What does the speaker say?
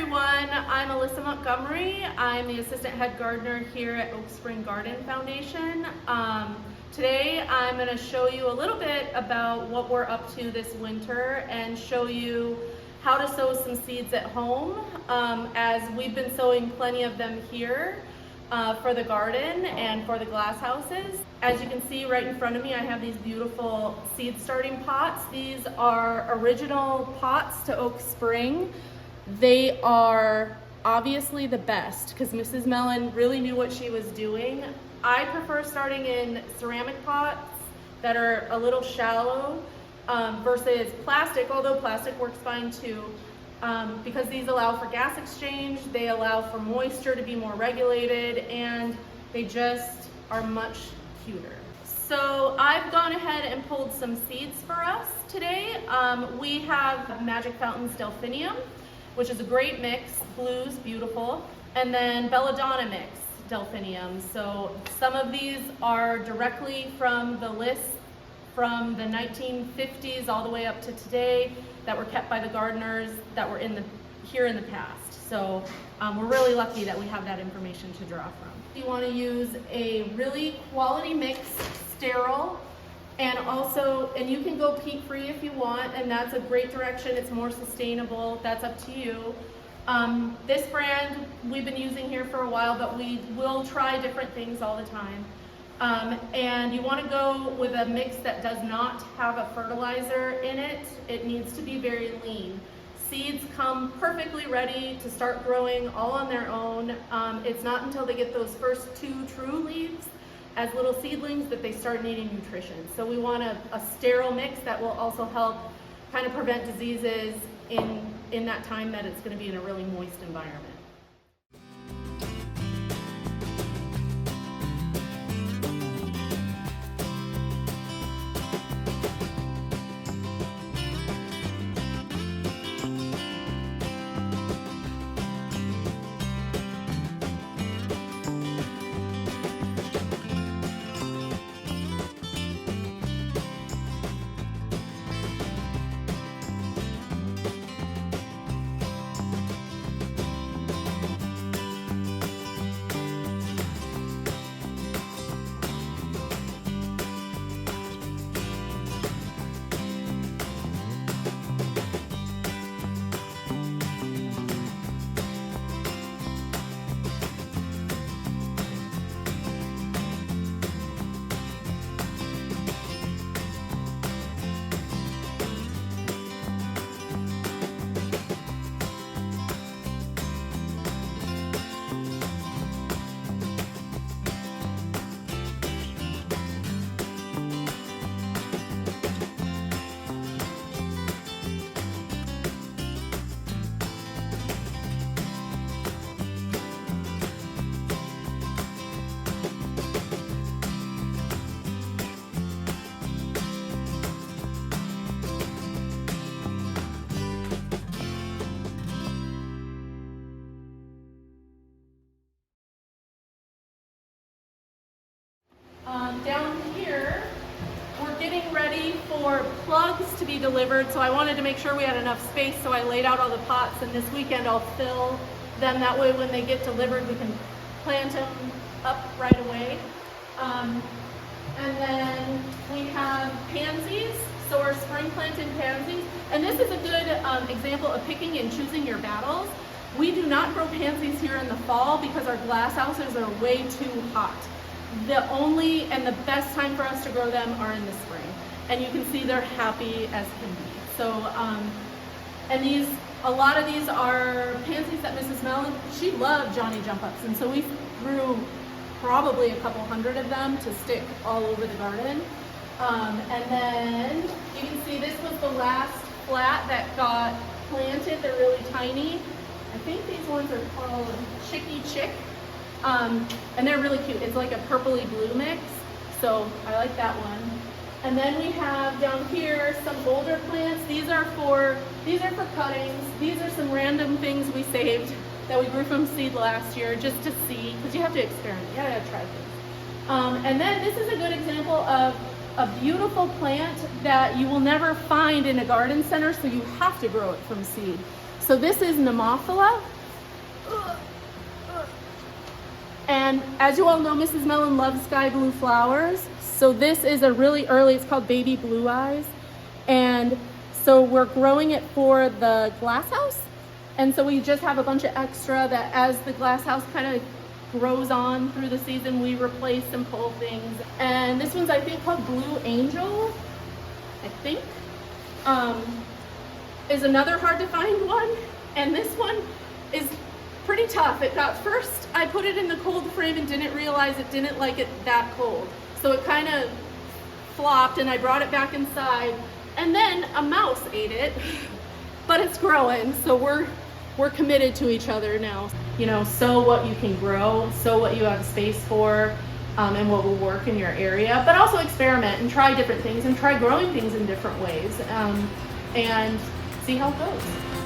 everyone, I'm Allissa Montgomery. I'm the assistant head gardener here at Oak Spring Garden Foundation. Today I'm going to show you a little bit about what we're up to this winter and show you how to sow some seeds at home, as we've been sowing plenty of them here for the garden and for the glass houses. As you can see right in front of me, I have these beautiful seed starting pots. These are original pots to Oak Spring. They are obviously the best because Mrs. Mellon really knew what she was doing. I prefer starting in ceramic pots that are a little shallow versus plastic, although plastic works fine too, because these allow for gas exchange, they allow for moisture to be more regulated, and they just are much cuter. So I've gone ahead and pulled some seeds for us today. We have Magic Fountains Delphinium, which is a great mix, blues, beautiful, and then Belladonna mix Delphinium. So some of these are directly from the list from the 1950s all the way up to today that were kept by the gardeners that were here in the past. So we're really lucky that we have that information to draw from. You want to use a really quality mix, sterile, and you can go peat free if you want, and that's a great direction. It's more sustainable. That's up to you. This brand we've been using here for a while, but we will try different things all the time. And you want to go with a mix that does not have a fertilizer in it. It needs to be very lean. Seeds come perfectly ready to start growing all on their own. It's not until they get those first 2 true leaves as little seedlings that they start needing nutrition. So we want a sterile mix that will also help kind of prevent diseases in that time that it's going to be in a really moist environment. Down here, we're getting ready for plugs to be delivered, so I wanted to make sure we had enough space, so I laid out all the pots, and this weekend I'll fill them. That way when they get delivered, we can plant them up right away. And then we have pansies, so we're spring planted pansies, and this is a good example of picking and choosing your battles. We do not grow pansies here in the fall because our glass houses are way too hot. The only and the best time for us to grow them are in the spring, and you can see they're happy as can be. So, and a lot of these are pansies that Mrs. Mellon, she loved Johnny Jump Ups, and so we grew probably a couple hundred of them to stick all over the garden. And then you can see this was the last flat that got planted. They're really tiny. I think these ones are called Chicky Chick. And they're really cute. It's like a purpley blue mix, so I like that one. And then we have down here some older plants. These are for cuttings. These are some random things we saved that we grew from seed last year just to see, because you have to experiment. You gotta try things. And then this is a good example of a beautiful plant that you will never find in a garden center, so you have to grow it from seed. So this is Nemophila. And as you all know, Mrs. Mellon loves sky blue flowers. So this is a really early, it's called Baby Blue Eyes. And so we're growing it for the glass house. And so we just have a bunch of extra that as the glass house kind of grows on through the season, we replace and pull things. And this one's, I think, called Blue Angel, I think, is another hard to find one. And this one is pretty tough. First, I put it in the cold frame and didn't realize it didn't like it that cold. So it kind of flopped and I brought it back inside and then a mouse ate it, but it's growing. So we're committed to each other now. You know, sow what you can grow, sow what you have space for, and what will work in your area, but also experiment and try different things and try growing things in different ways, and see how it goes.